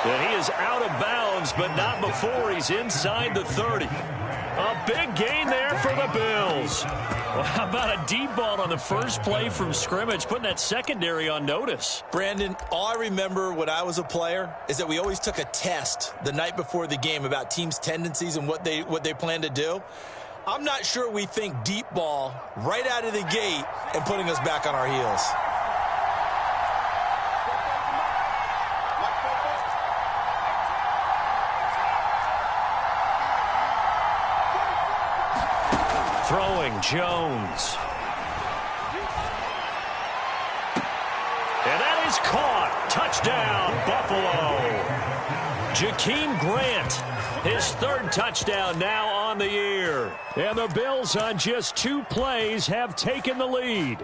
And he is out of bounds, but not before he's inside the 30. A big gain there for the Bills. Well, how about a deep ball on the first play from scrimmage, putting that secondary on notice? Brandon, all I remember when I was a player is that we always took a test the night before the game about teams' tendencies and what they plan to do. I'm not sure we think deep ball right out of the gate and putting us back on our heels. Throwing Jones. And that is caught. Touchdown, Buffalo. Jakeem Grant, his third touchdown now on the year. And the Bills on just 2 plays have taken the lead.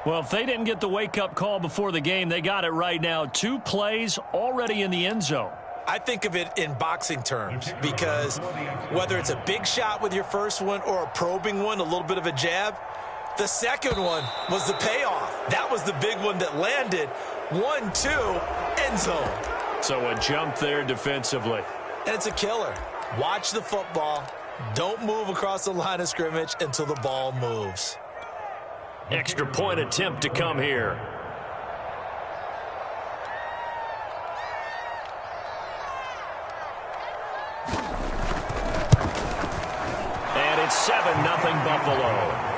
Well, if they didn't get the wake-up call before the game, they got it right now. 2 plays already in the end zone. I think of it in boxing terms because whether it's a big shot with your first one or a probing one, a little bit of a jab, the second one was the payoff. That was the big one that landed. 1-2, end zone. So a jump there defensively. And it's a killer. Watch the football. Don't move across the line of scrimmage until the ball moves. Extra point attempt to come here. And it's 7-0 Buffalo.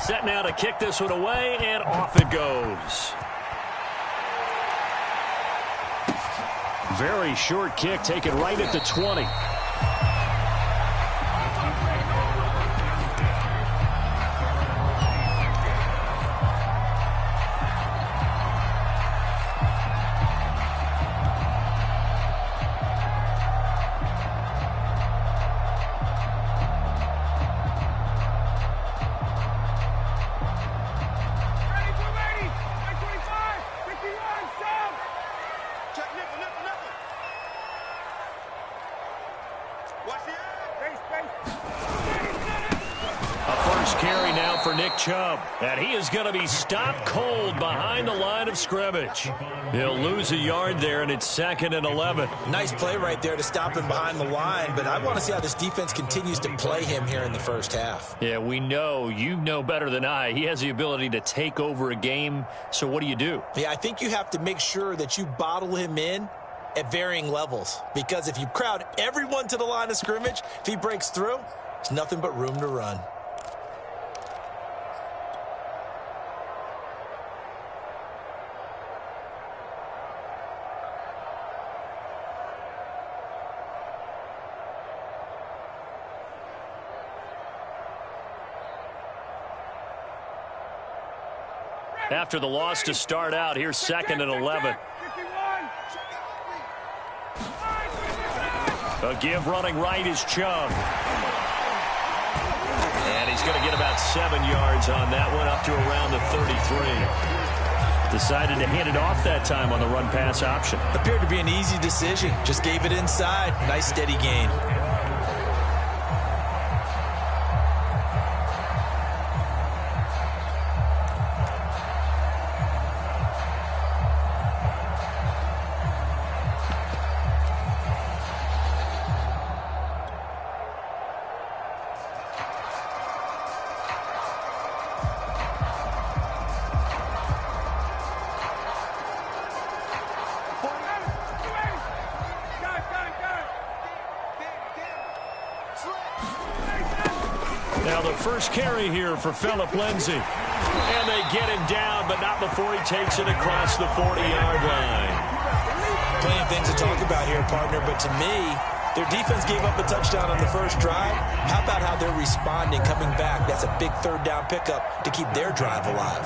Set now to kick this one away, and off it goes. Very short kick, taken right at the 20. Chubb, and he is going to be stopped cold behind the line of scrimmage. He'll lose a yard there, and it's 2nd and 11. Nice play right there to stop him behind the line, but I want to see how this defense continues to play him here in the first half. Yeah, we know. You know better than I. He has the ability to take over a game, so what do? Yeah, I think you have to make sure that you bottle him in at varying levels, because if you crowd everyone to the line of scrimmage, if he breaks through, there's nothing but room to run. After the loss to start out, here's 2nd and 11. A give running right is Chubb. And he's going to get about 7 yards on that one, up to around the 33. Decided to hand it off that time on the run-pass option. Appeared to be an easy decision. Just gave it inside. Nice steady gain. Now the first carry here for Phillip Lindsay. And they get him down, but not before he takes it across the 40-yard line. Plenty of things to talk about here, partner, but to me, their defense gave up a touchdown on the first drive. How about how they're responding, coming back? That's a big third down pickup to keep their drive alive.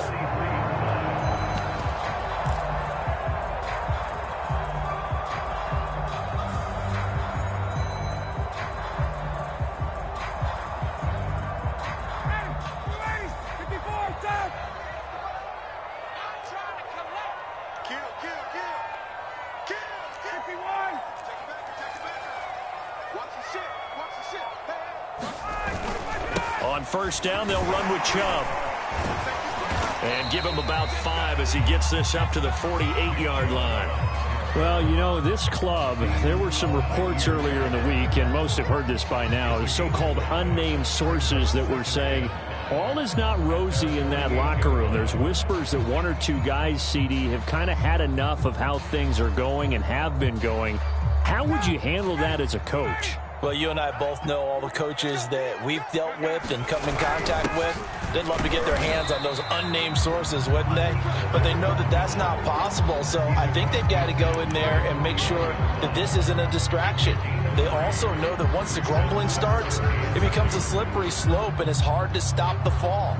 Kill. first down. They'll run with Chubb. And give him about 5 as he gets this up to the 48-yard line. Well, you know, this club, there were some reports earlier in the week, and most have heard this by now, the so-called unnamed sources that were saying all is not rosy in that locker room. There's whispers that 1 or 2 guys, CD, have kind of had enough of how things are going and have been going. How would you handle that as a coach? Well, you and I both know all the coaches that we've dealt with and come in contact with. They'd love to get their hands on those unnamed sources, wouldn't they? But they know that that's not possible, so I think they've got to go in there and make sure that this isn't a distraction. They also know that once the grumbling starts, it becomes a slippery slope, and it's hard to stop the fall.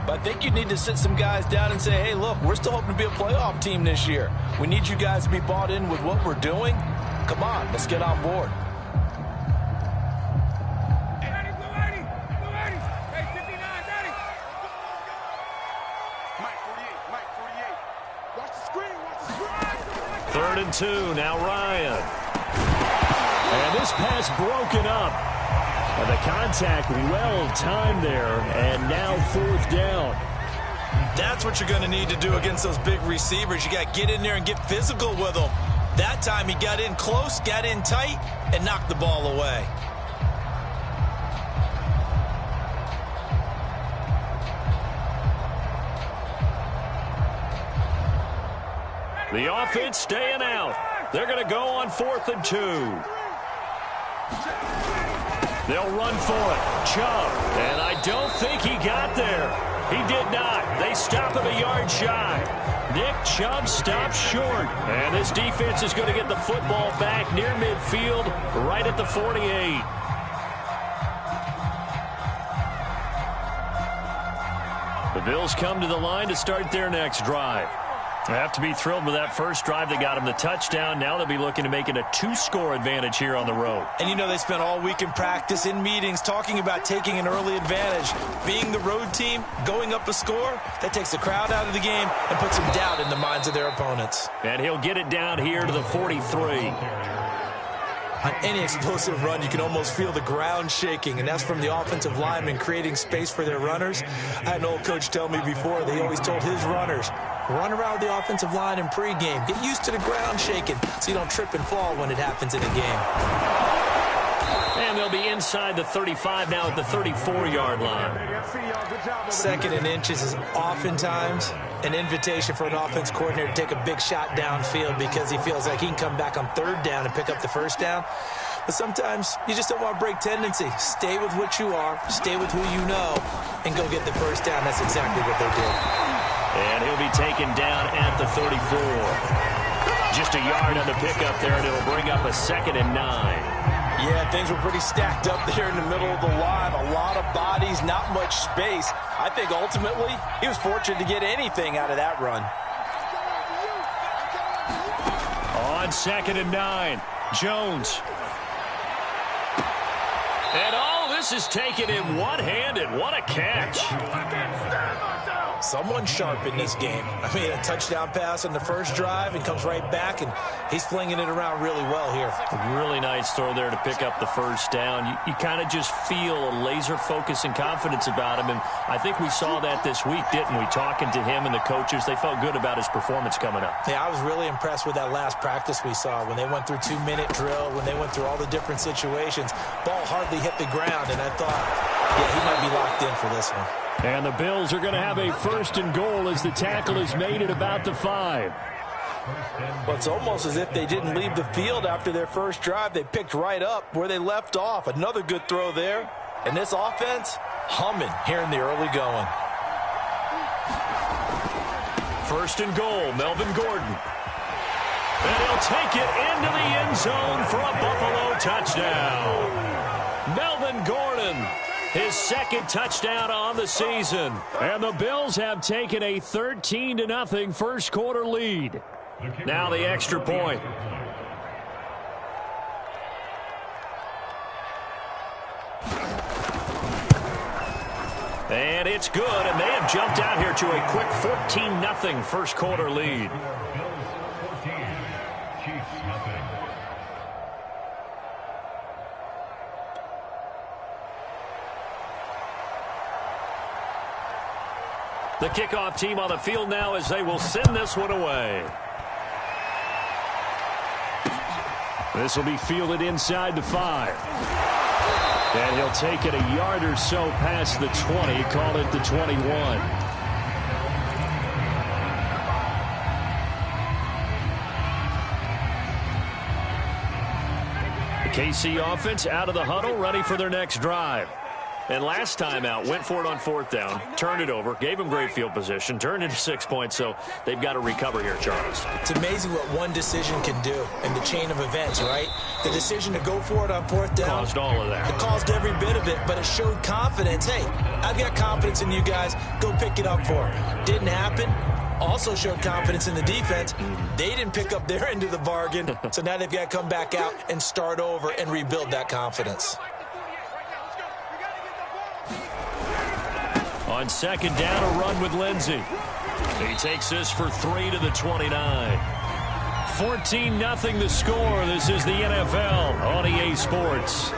But I think you need to sit some guys down and say, hey, look, we're still hoping to be a playoff team this year. We need you guys to be bought in with what we're doing. Come on, let's get on board. Third and 2, now Ryan. And this pass broken up. And the contact well-timed there, and now 4th down. That's what you're going to need to do against those big receivers. You got to get in there and get physical with them. That time he got in close, got in tight, and knocked the ball away. The offense staying out. They're going to go on 4th and 2. They'll run for it. Chubb. And I don't think he got there. He did not. They stop him a yard shy. Nick Chubb stops short. And this defense is going to get the football back near midfield, right at the 48. The Bills come to the line to start their next drive. They have to be thrilled with that first drive. They got him the touchdown. Now they'll be looking to make it a 2-score advantage here on the road. And you know they spent all week in practice, in meetings, talking about taking an early advantage. Being the road team, going up a score, that takes the crowd out of the game and puts some doubt in the minds of their opponents. And he'll get it down here to the 43. On any explosive run, you can almost feel the ground shaking, and that's from the offensive linemen creating space for their runners. I had an old coach tell me before, they always told his runners, run around the offensive line in pregame. Get used to the ground shaking so you don't trip and fall when it happens in a game. And they'll be inside the 35 now at the 34-yard line. 2nd and inches is oftentimes an invitation for an offense coordinator to take a big shot downfield because he feels like he can come back on 3rd down and pick up the 1st down. But sometimes you just don't want to break tendency. Stay with what you are, stay with who you know, and go get the 1st down. That's exactly what they did. And he'll be taken down at the 34. Just a yard on the pickup there, and it'll bring up a 2nd and 9. Yeah, things were pretty stacked up there in the middle of the line. A lot of bodies, not much space. I think ultimately he was fortunate to get anything out of that run. On 2nd and 9, Jones. And all this is taken in one-handed. What a catch. Someone sharp in this game. I mean, a touchdown pass on the first drive and comes right back, and he's flinging it around really well here. A really nice throw there to pick up the 1st down. You kind of just feel a laser focus and confidence about him, and I think we saw that this week, didn't we? Talking to him and the coaches, they felt good about his performance coming up. Yeah, I was really impressed with that last practice we saw when they went through 2-minute drill, when they went through all the different situations. Ball hardly hit the ground, and I thought, yeah, he might be locked in for this one. And the Bills are going to have a 1st and goal as the tackle is made at about the 5. Well, it's almost as if they didn't leave the field after their first drive. They picked right up where they left off. Another good throw there. And this offense, humming here in the early going. 1st and goal, Melvin Gordon. And he'll take it into the end zone for a Buffalo touchdown. Melvin Gordon, his 2nd touchdown on the season. And the Bills have taken a 13-0 first quarter lead. Now the extra point. And it's good, and they have jumped out here to a quick 14-0 first quarter lead. The kickoff team on the field now as they will send this one away. This will be fielded inside the 5. And he'll take it a yard or so past the 20, call it the 21. KC offense out of the huddle, ready for their next drive. And last time out, went for it on 4th down, turned it over, gave them great field position, turned into 6 points, so they've got to recover here, Charles. It's amazing what one decision can do in the chain of events, right? The decision to go for it on 4th down. Caused all of that. It caused every bit of it, but it showed confidence. Hey, I've got confidence in you guys. Go pick it up for them. Didn't happen. Also showed confidence in the defense. They didn't pick up their end of the bargain, so now they've got to come back out and start over and rebuild that confidence. On 2nd down, a run with Lindsey. He takes this for 3 to the 29. 14-0 the score. This is the NFL on EA Sports.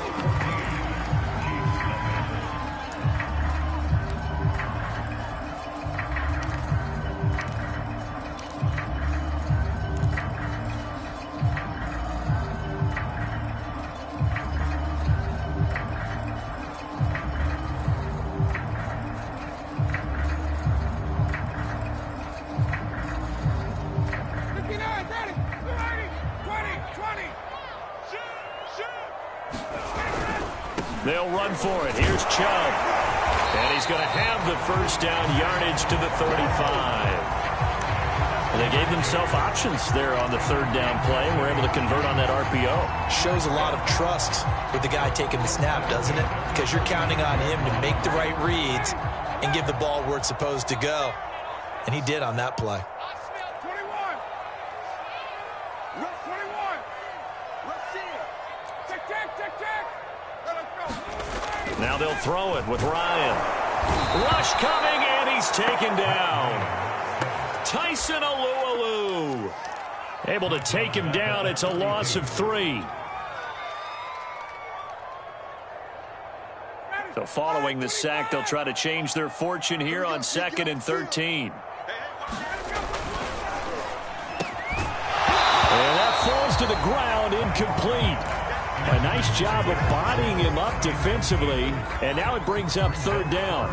They'll run for it. Here's Chubb. And he's going to have the first down, yardage to the 35. And they gave themselves options there on the 3rd down play. We're able to convert on that RPO. Shows a lot of trust with the guy taking the snap, doesn't it? Because you're counting on him to make the right reads and give the ball where it's supposed to go. And he did on that play. Now they'll throw it with Ryan. Rush coming, and he's taken down. Tyson Alualu. Able to take him down. It's a loss of 3. So following the sack, they'll try to change their fortune here on 2nd and 13. And that falls to the ground, incomplete. A nice job of bodying him up defensively, and now it brings up 3rd down.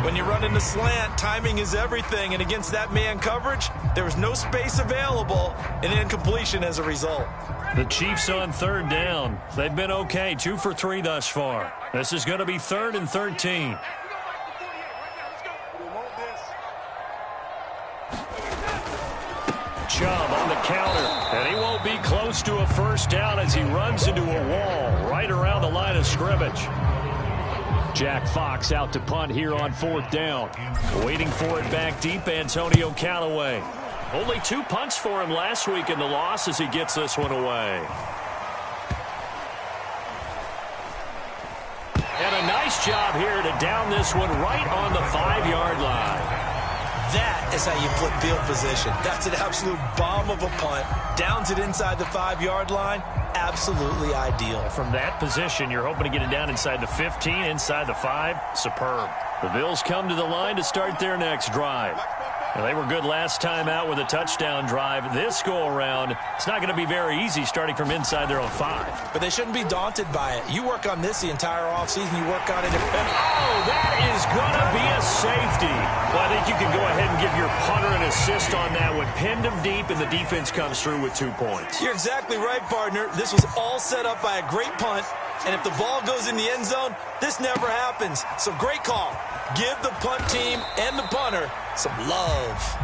When you run in the slant, timing is everything, and against that man coverage, there was no space available, and incompletion as a result. The Chiefs on 3rd down. They've been okay, 2 for 3 thus far. This is going to be 3rd and 13. Chubb on the counter, and he won't be close to a first down as he runs into a wall right around the line of scrimmage. Jack Fox out to punt here on 4th down. Waiting for it back deep, Antonio Callaway. Only 2 punts for him last week in the loss as he gets this one away. And a nice job here to down this one right on the 5-yard line. That is how you flip field position. That's an absolute bomb of a punt. Downs it inside the 5-yard line. Absolutely ideal. From that position, you're hoping to get it down inside the 15, inside the 5. Superb. The Bills come to the line to start their next drive. Well, they were good last time out with a touchdown drive. This go-around, it's not going to be very easy starting from inside their own 5. But they shouldn't be daunted by it. You work on this the entire offseason. You work on it. Oh, that is going to be a safety. Well, I think you can go ahead and give your punter an assist on that one. Pinned him deep, and the defense comes through with 2 points. You're exactly right, partner. This was all set up by a great punt. And if the ball goes in the end zone, this never happens. So great call. Give the punt team and the punter some love.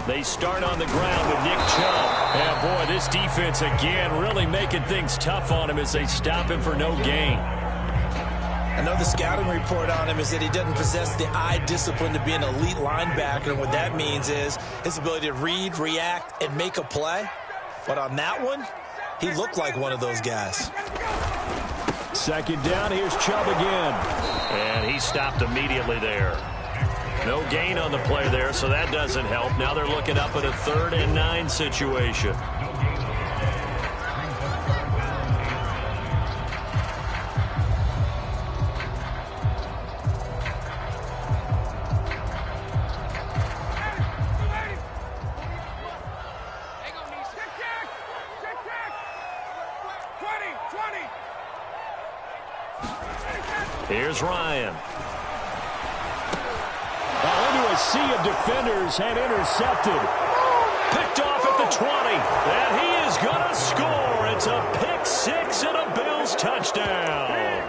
They start on the ground with Nick Chubb. And boy, this defense again really making things tough on him as they stop him for no gain. I know the scouting report on him is that he doesn't possess the eye discipline to be an elite linebacker. And what that means is his ability to read, react, and make a play. But on that one, he looked like one of those guys. 2nd down, here's Chubb again. And he stopped immediately there. No gain on the play there, so that doesn't help. Now they're looking up at a 3rd and 9 situation. Here's Ryan. Into a sea of defenders and intercepted. Picked off at the 20. And he is going to score. It's a pick 6 and a Bills touchdown.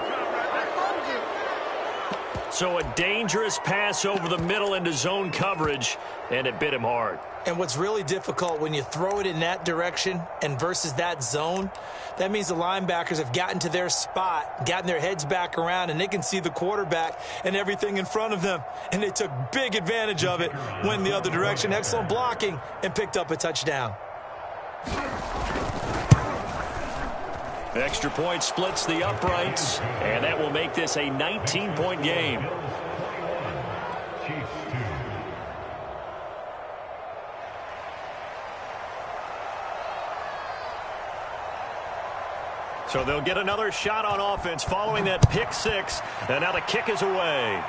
So a dangerous pass over the middle into zone coverage, and it bit him hard. And what's really difficult when you throw it in that direction and versus that zone, that means the linebackers have gotten to their spot, gotten their heads back around, and they can see the quarterback and everything in front of them. And they took big advantage of it, went the other direction, excellent blocking, and picked up a touchdown. The extra point splits the uprights, and that will make this a 19-point game. So they'll get another shot on offense following that pick 6, and now the kick is away.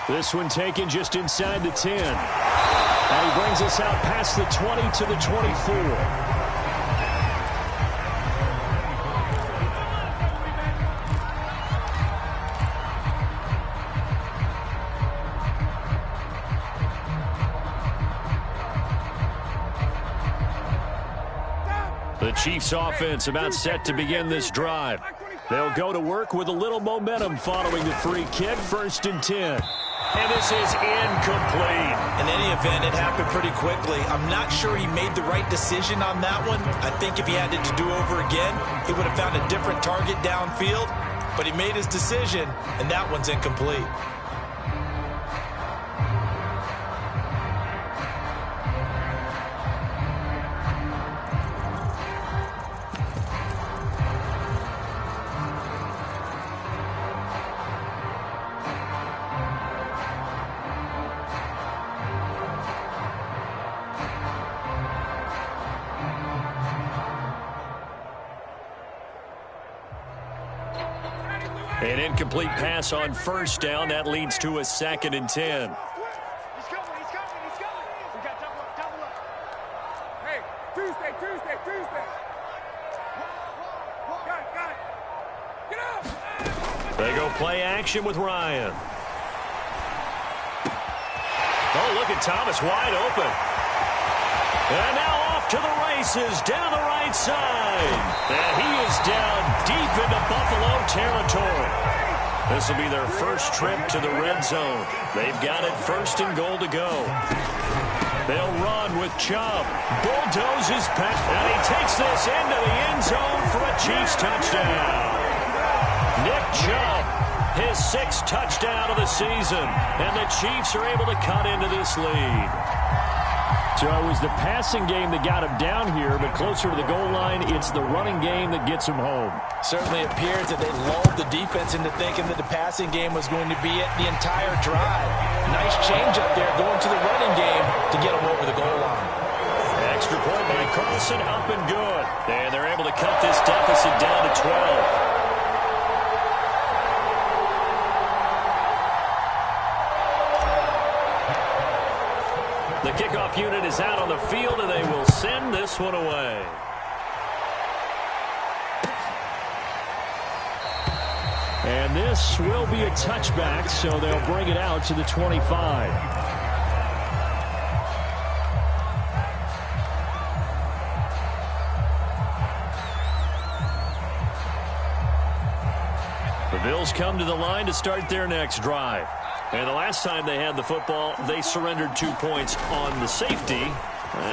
This one taken just inside the 10. And he brings us out past the 20 to the 24. The Chiefs offense about set to begin this drive. They'll go to work with a little momentum following the free kick, 1st and 10. And this is incomplete. In any event, it happened pretty quickly. I'm not sure he made the right decision on that one. I think if he had to do over again, he would have found a different target downfield. But he made his decision, and that one's incomplete. An incomplete pass on 1st down. That leads to a 2nd and 10. He's coming. We got double up. Hey, Tuesday. Got it. Get up. They go play action with Ryan. Oh, look at Thomas wide open. And now off to the races down the right side. And he is down deep into Buffalo territory. This will be their first trip to the red zone. They've got it 1st and goal to go. They'll run with Chubb. Bulldozes past, and he takes this into the end zone for a Chiefs touchdown. Nick Chubb, his 6th touchdown of the season. And the Chiefs are able to cut into this lead. So it was the passing game that got him down here, but closer to the goal line, it's the running game that gets him home. Certainly appears that they lulled the defense into thinking that the passing game was going to be it the entire drive. Nice change up there going to the running game to get him over the goal line. Extra point by Carlson, up and good. And they're able to cut this deficit down to 12. The kickoff unit is out on the field, and they will send this one away. And this will be a touchback, so they'll bring it out to the 25. The Bills come to the line to start their next drive. And the last time they had the football, they surrendered 2 points on the safety.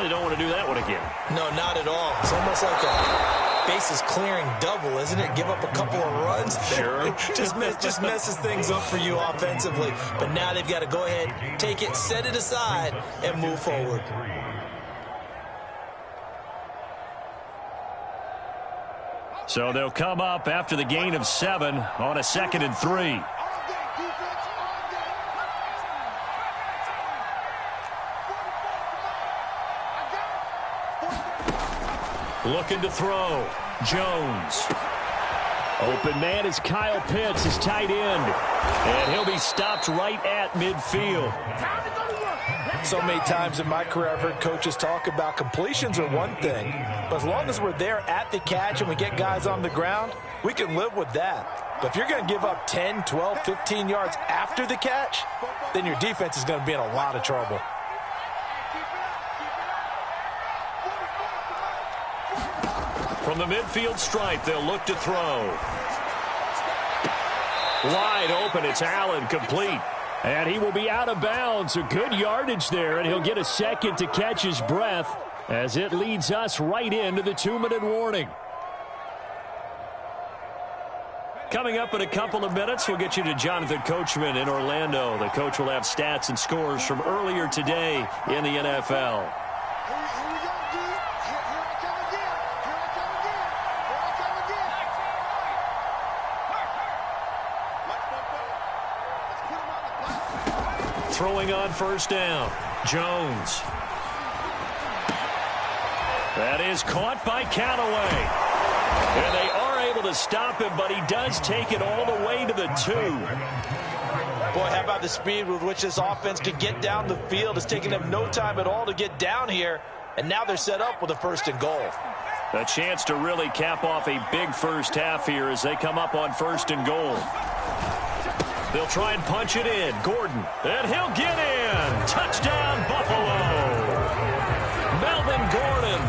They don't want to do that one again. No, not at all. It's almost like a bases clearing double, isn't it? Give up a couple of runs. Sure. just messes things up for you offensively. But now they've got to go ahead, take it, set it aside, and move forward. So they'll come up after the gain of 7 on a 2nd and 3. Looking to throw. Jones. Open man is Kyle Pitts, his tight end. And he'll be stopped right at midfield. So many times in my career I've heard coaches talk about completions are one thing, but as long as we're there at the catch and we get guys on the ground, we can live with that. But if you're going to give up 10, 12, 15 yards after the catch, then your defense is going to be in a lot of trouble. From the midfield stripe, they'll look to throw. Wide open, it's Allen, complete. And he will be out of bounds. A good yardage there, and he'll get a second to catch his breath as it leads us right into the 2-minute warning. Coming up in a couple of minutes, we'll get you to Jonathan Coachman in Orlando. The coach will have stats and scores from earlier today in the NFL. Throwing on first down. Jones. That is caught by Callaway. And they are able to stop him, but he does take it all the way to the 2. Boy, how about the speed with which this offense could get down the field? It's taking them no time at all to get down here, and now they're set up with a 1st and goal. A chance to really cap off a big first half here as they come up on 1st and goal. They'll try and punch it in. Gordon, and he'll get in. Touchdown, Buffalo. Melvin Gordon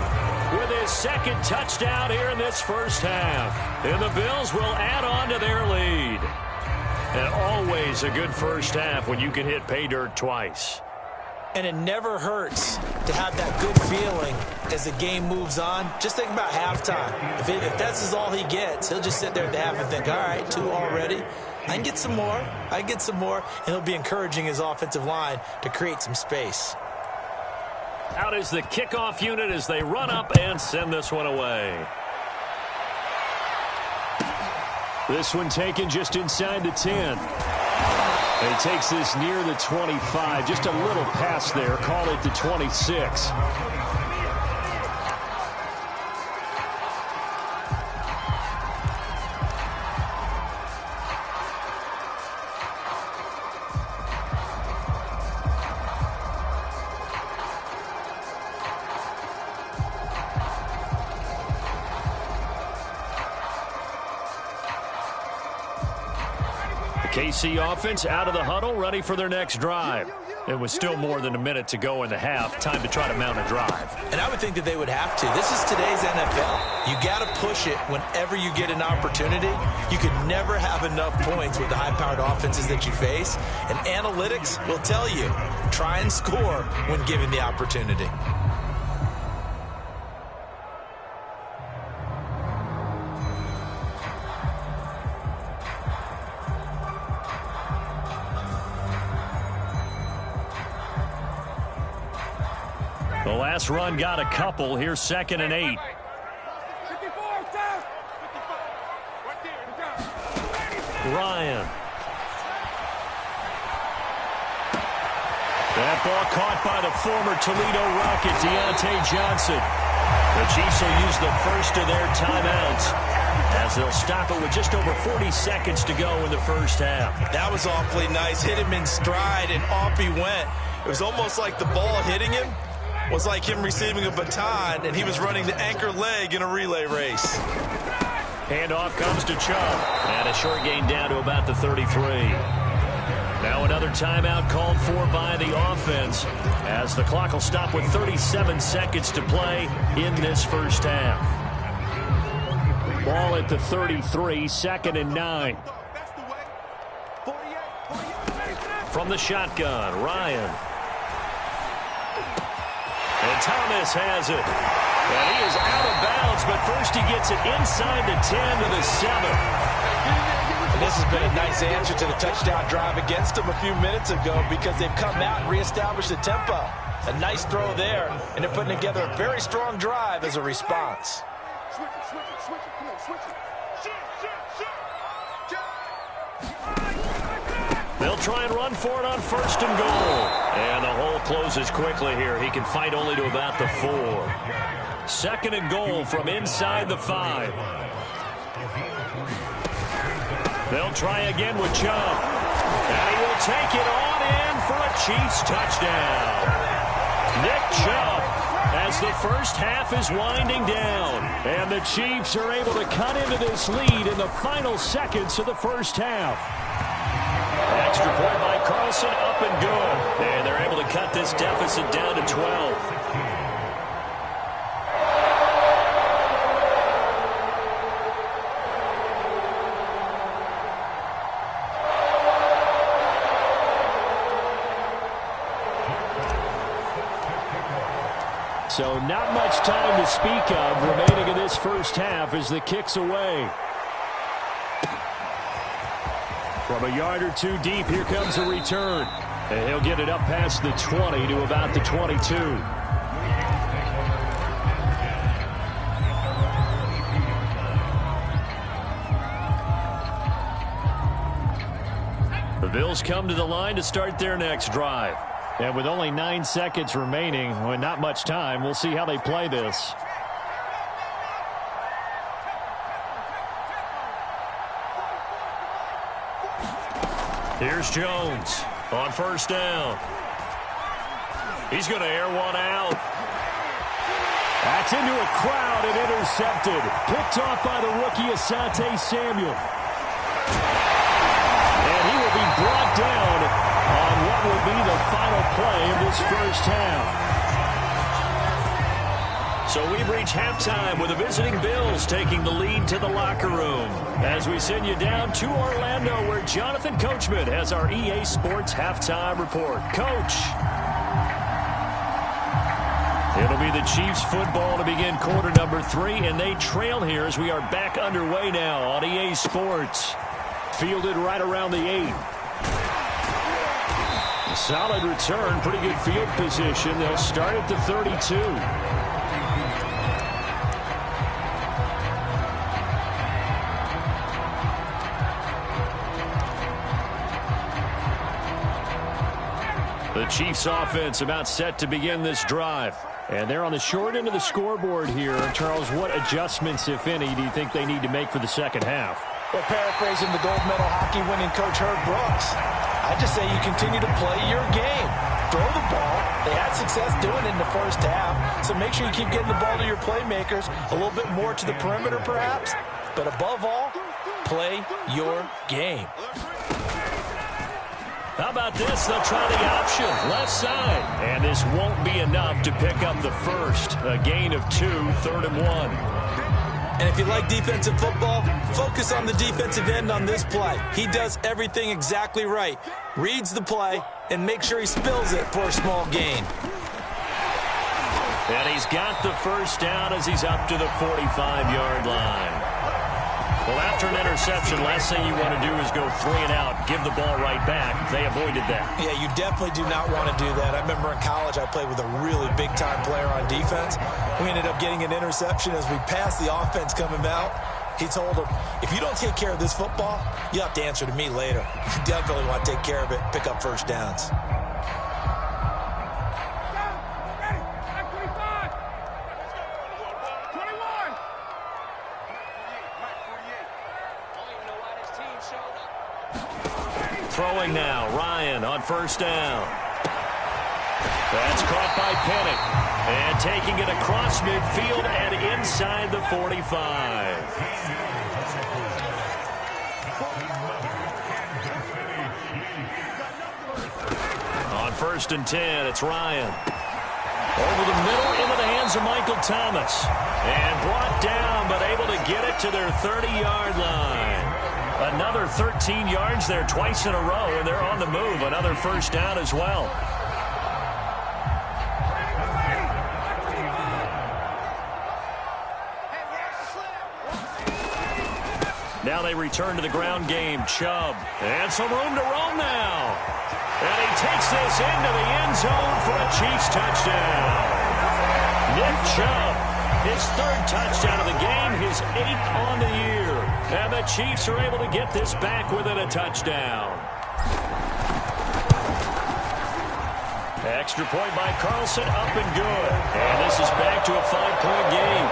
with his 2nd touchdown here in this first half. And the Bills will add on to their lead. And always a good first half when you can hit pay dirt twice. And it never hurts to have that good feeling as the game moves on. Just think about halftime. If that's all he gets, he'll just sit there at the half and think, all right, 2 already. I can get some more. I can get some more. And he'll be encouraging his offensive line to create some space. Out is the kickoff unit as they run up and send this one away. This one taken just inside the 10. He takes this near the 25. Just a little pass there. Call it the 26. KC offense out of the huddle, ready for their next drive. It was still more than a minute to go in the half. Time to try to mount a drive. And I would think that they would have to. This is today's NFL. You got to push it whenever you get an opportunity. You could never have enough points with the high-powered offenses that you face. And analytics will tell you, try and score when given the opportunity. The last run got a couple. Here's 2nd and 8. Ryan. That ball caught by the former Toledo Rocket, Deontay Johnson. The Chiefs will use the first of their timeouts as they'll stop it with just over 40 seconds to go in the first half. That was awfully nice. Hit him in stride, and off he went. It was almost like the ball hitting him was like him receiving a baton, and he was running the anchor leg in a relay race. Handoff comes to Chubb, and a short gain down to about the 33. Now another timeout called for by the offense as the clock will stop with 37 seconds to play in this first half. Ball at the 33, 2nd and 9. From the shotgun, Ryan. And Thomas has it. And he is out of bounds, but first he gets it inside the 10 to the 7. And this has been a nice answer to the touchdown drive against them a few minutes ago because they've come out and reestablished the tempo. A nice throw there, and they're putting together a very strong drive as a response. They'll try and run for it on 1st and goal. And the hole closes quickly here. He can fight only to about the 4. Second and goal from inside the 5. They'll try again with Chubb. And he will take it on in for a Chiefs touchdown. Nick Chubb, as the first half is winding down. And the Chiefs are able to cut into this lead in the final seconds of the first half. Extra point by Carlson, up and good. And they're able to cut this deficit down to 12. So not much time to speak of remaining in this first half as the kick's away. From a yard or two deep, here comes a return. And he'll get it up past the 20 to about the 22. The Bills come to the line to start their next drive. And with only 9 seconds remaining, with not much time, we'll see how they play this. Here's Jones on first down. He's going to air one out. That's into a crowd and intercepted. Picked off by the rookie Asante Samuel. And he will be brought down on what will be the final play of this first half. So we've reached halftime with the visiting Bills taking the lead to the locker room. As we send you down to Orlando, where Jonathan Coachman has our EA Sports halftime report. Coach. It'll be the Chiefs football to begin quarter number 3, and they trail here as we are back underway now on EA Sports. Fielded right around the 8. Solid return, pretty good field position. They'll start at the 32. The Chiefs offense about set to begin this drive. And they're on the short end of the scoreboard here. Charles, what adjustments, if any, do you think they need to make for the second half? Well, paraphrasing the gold medal hockey winning coach Herb Brooks, I just say you continue to play your game. Throw the ball. They had success doing it in the first half, so make sure you keep getting the ball to your playmakers, a little bit more to the perimeter perhaps, but above all, play your game. How about this? They'll try the option, left side. And this won't be enough to pick up the first. A gain of 2, 3rd and 1. And if you like defensive football, focus on the defensive end on this play. He does everything exactly right. Reads the play and makes sure he spills it for a small gain. And he's got the first down as he's up to the 45-yard line. Well, after an interception, last thing you want to do is go 3 and out, give the ball right back. They avoided that. Yeah, you definitely do not want to do that. I remember in college I played with a really big-time player on defense. We ended up getting an interception as we passed the offense coming out. He told him, if you don't take care of this football, you have to answer to me later. You definitely want to take care of it, pick up first downs. Throwing now, Ryan on first down. That's caught by Pennick. And taking it across midfield and inside the 45. On 1st and 10, it's Ryan. Over the middle into the hands of Michael Thomas. And brought down, but able to get it to their 30-yard line. Another 13 yards there twice in a row, and they're on the move. Another first down as well. Now they return to the ground game. Chubb. And some room to roam now. And he takes this into the end zone for a Chiefs touchdown. Nick Chubb, his 3rd touchdown of the game, his 8th on the year. And the Chiefs are able to get this back within a touchdown. Extra point by Carlson, up and good. And this is back to a 5-point game.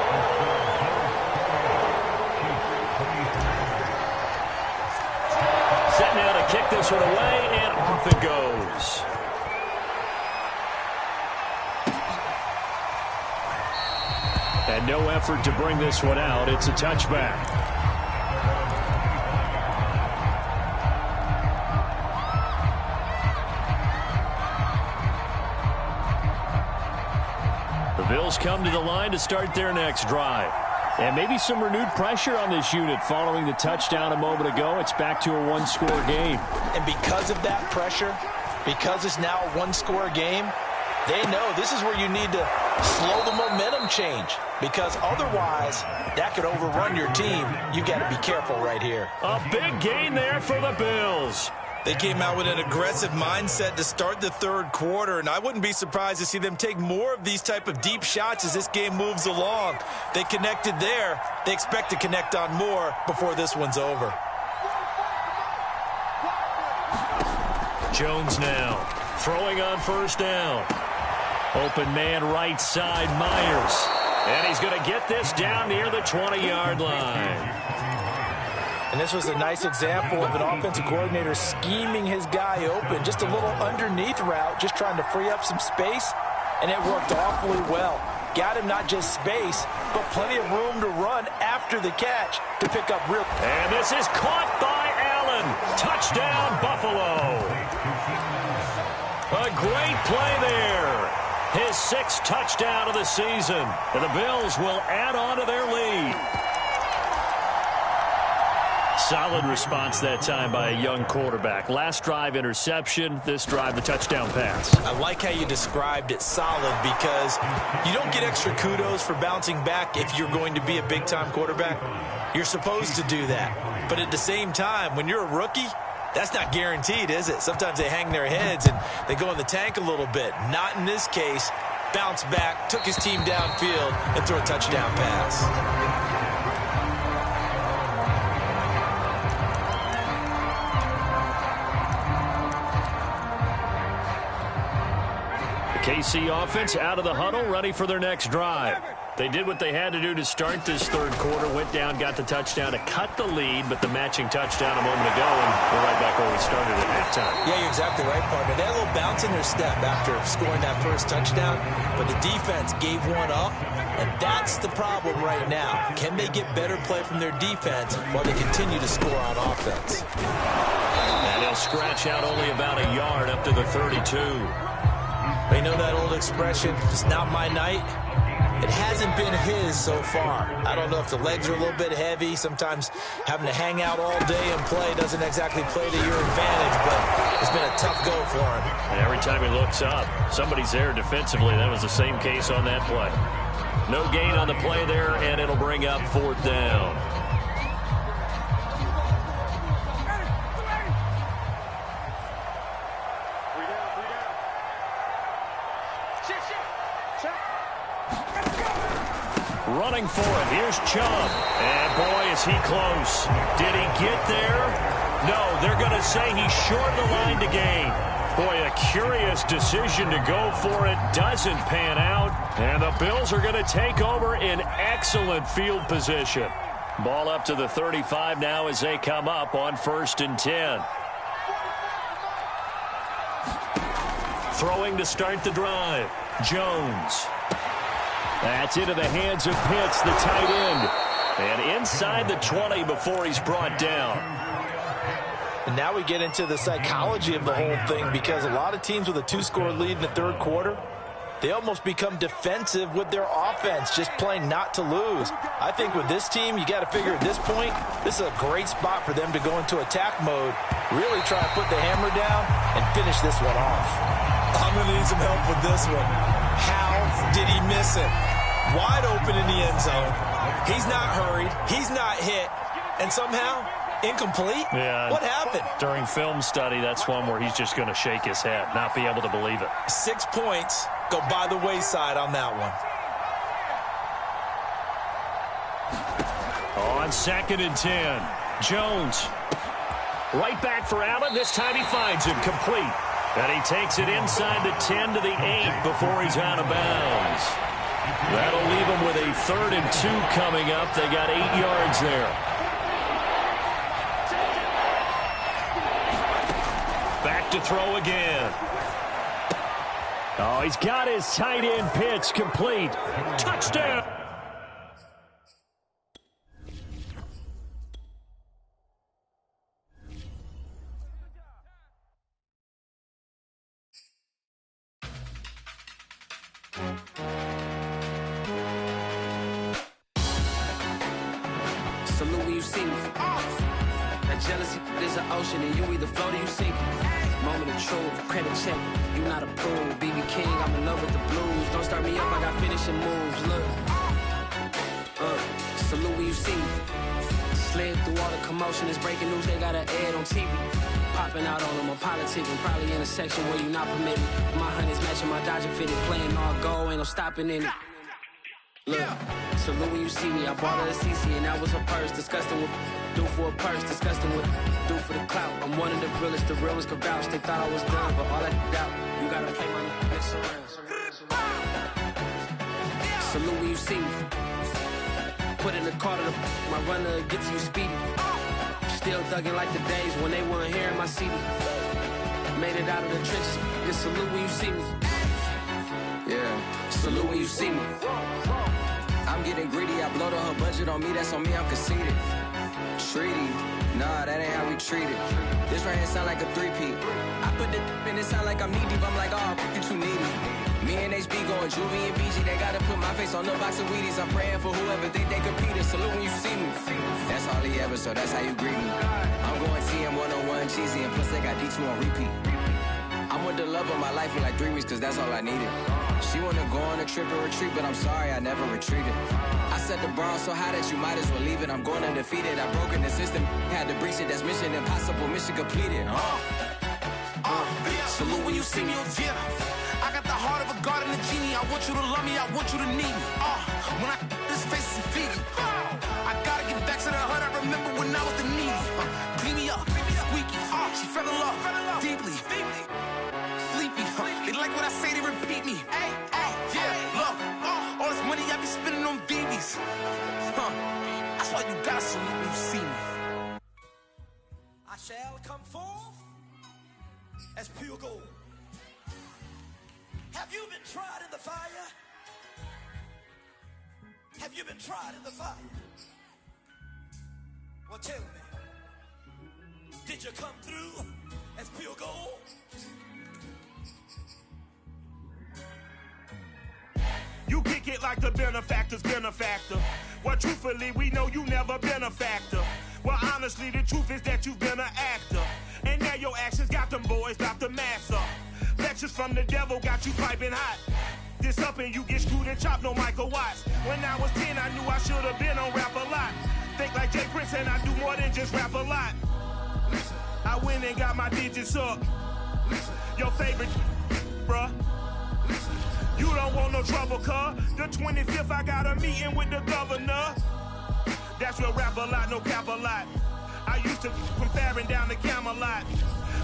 Set now to kick this one away, and off it goes. And no effort to bring this one out. It's a touchback. The Bills come to the line to start their next drive. And maybe some renewed pressure on this unit following the touchdown a moment ago. It's back to a one-score game. And because of that pressure, because it's now a one-score game, they know this is where you need to slow the momentum change, because otherwise that could overrun your team. You got to be careful right here. A big gain there for the Bills. They came out with an aggressive mindset to start the third quarter, and I wouldn't be surprised to see them take more of these type of deep shots as this game moves along. They connected there. They expect to connect on more before this one's over. Jones now throwing on first down. Open man right side, Myers. And he's going to get this down near the 20-yard line. And this was a nice example of an offensive coordinator scheming his guy open. Just a little underneath route, just trying to free up some space, and it worked awfully well. Got him not just space, but plenty of room to run after the catch to pick up real. And this is caught by Allen. Touchdown, Buffalo. A great play there. His 6th touchdown of the season. And the Bills will add on to their lead. Solid response that time by a young quarterback. Last drive, interception. This drive, the touchdown pass. I like how you described it, solid, because you don't get extra kudos for bouncing back if you're going to be a big-time quarterback. You're supposed to do that. But at the same time, when you're a rookie, that's not guaranteed, is it? Sometimes they hang their heads and they go in the tank a little bit. Not in this case. Bounced back, took his team downfield, and threw a touchdown pass. KC offense out of the huddle, ready for their next drive. They did what they had to do to start this third quarter, went down, got the touchdown to cut the lead, but the matching touchdown a moment ago, and we're right back where we started at halftime. Yeah, you're exactly right, partner. They had a little bounce in their step after scoring that first touchdown, but the defense gave one up, and that's the problem right now. Can they get better play from their defense while they continue to score on offense? And they'll scratch out only about a yard up to the 32. They know that old expression, it's not my night. It hasn't been his so far. I don't know if the legs are a little bit heavy. Sometimes having to hang out all day and play doesn't exactly play to your advantage, but it's been a tough go for him. And every time he looks up, somebody's there defensively. That was the same case on that play. No gain on the play there, and it'll bring up 4th down. Running for it. Here's Chubb. And boy, is he close. Did he get there? No, they're going to say he's short of the line to gain. Boy, a curious decision to go for it. Doesn't pan out. And the Bills are going to take over in excellent field position. Ball up to the 35 now as they come up on 1st and 10. Throwing to start the drive. Jones. That's into the hands of Pitts, the tight end. And inside the 20 before he's brought down. And now we get into the psychology of the whole thing, because a lot of teams with a 2-score lead in the third quarter, they almost become defensive with their offense, just playing not to lose. I think with this team, you got to figure at this point, this is a great spot for them to go into attack mode, really try and put the hammer down and finish this one off. I'm going to need some help with this one. How did he miss it? Wide open in the end zone. He's not hurried. He's not hit. And somehow, incomplete? Yeah. What happened? During film study, that's one where he's just going to shake his head, not be able to believe it. 6 points go by the wayside on that one. On 2nd and 10, Jones. Right back for Allen. This time he finds him complete. And he takes it inside the 10 to the 8 before he's out of bounds. That'll leave him with a 3rd and 2 coming up. They got 8 yards there. Back to throw again. Oh, he's got his tight end pitch complete. Touchdown. Salute when you see me. That jealousy is an ocean, and you either float or you sink it. Moment of truth, credit check, you not approved. BB King, I'm in love with the blues. Don't start me up, I got finishing moves. Look, salute when you see me. Slid through all the commotion, it's breaking news, they got an ad on TV. Popping out on them, I'm politicking, probably in a section where you not permitted. My honey's matching my Dodger fitted, playing all go, ain't no stopping in it. Look, salute when you see me. I bought her a CC and that was her purse. Disgusting with do for a purse. Disgusting with do for the clout. I'm one of the realest could vouch. They thought I was done, but all that out. You gotta play my next around. Salute when you see me. Put in the car to my runner gets you speedy. Still thugging like the days when they weren't here in my CD. Made it out of the trenches. Just salute when you see me. Yeah, salute when you see me. I'm getting greedy, I blowed her budget on me, that's on me, I'm conceited. Treaty, nah, that ain't how we treat it. This right here sound like a 3-peat. I put the in it sound like I'm knee deep, I'm like, oh, you too needy. Me and HB going Juvie and BG, they gotta put my face on no box of Wheaties. I'm praying for whoever think they competed. Salute when you see me. That's all he ever, so that's how you greet me. I'm going TM 101 cheesy, and plus they got D2 on repeat. I'm with the love of my life for like 3 weeks, cause that's all I needed. She wanna go on a trip and retreat, but I'm sorry, I never retreated. I set the bar so high that you might as well leave it. I'm going undefeated, I broken the system, had to breach it, that's mission impossible, mission completed. Salute when you see me, yeah. I got the heart of a god and a genie. I want you to love me, I want you to need me. When I this face is feedy. I gotta get back to the hood, I remember when I was the needy. Clean me up, squeaky. She fell in love, deeply. Sleepy, they like what I say, they repeat me. Yeah, look, all this money I be spending on BBs. That's why you gotta salute when you see me. I shall come forth as pure gold. Have you been tried in the fire? Have you been tried in the fire? Well, tell me, did you come through as pure gold? You kick it like the benefactor's benefactor. Well, truthfully, we know you never been a factor. Well, honestly, the truth is that you've been an actor. And now your actions got them boys about to mass up. Lectures from the devil got you piping hot. This up and you get screwed and chopped, no Michael Watts. When I was 10, I knew I should have been on rap a lot. Think like Jay Prince and I do more than just rap a lot. I went and got my digits up. Your favorite, bruh. You don't want no trouble, cuz. The 25th, I got a meeting with the governor. That's real rap a lot, no cap a lot. I used to from Farron down to Camelot.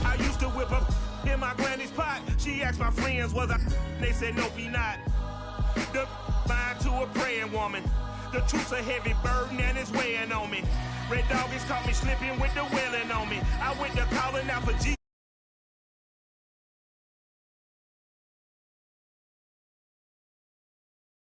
I used to whip up in my granny's pot. She asked my friends, was I? They said, nope, he not. The mind to a praying woman. The truth's a heavy burden and it's weighing on me. Red Dog has caught me slipping with the wailing on me. I went to calling out for G.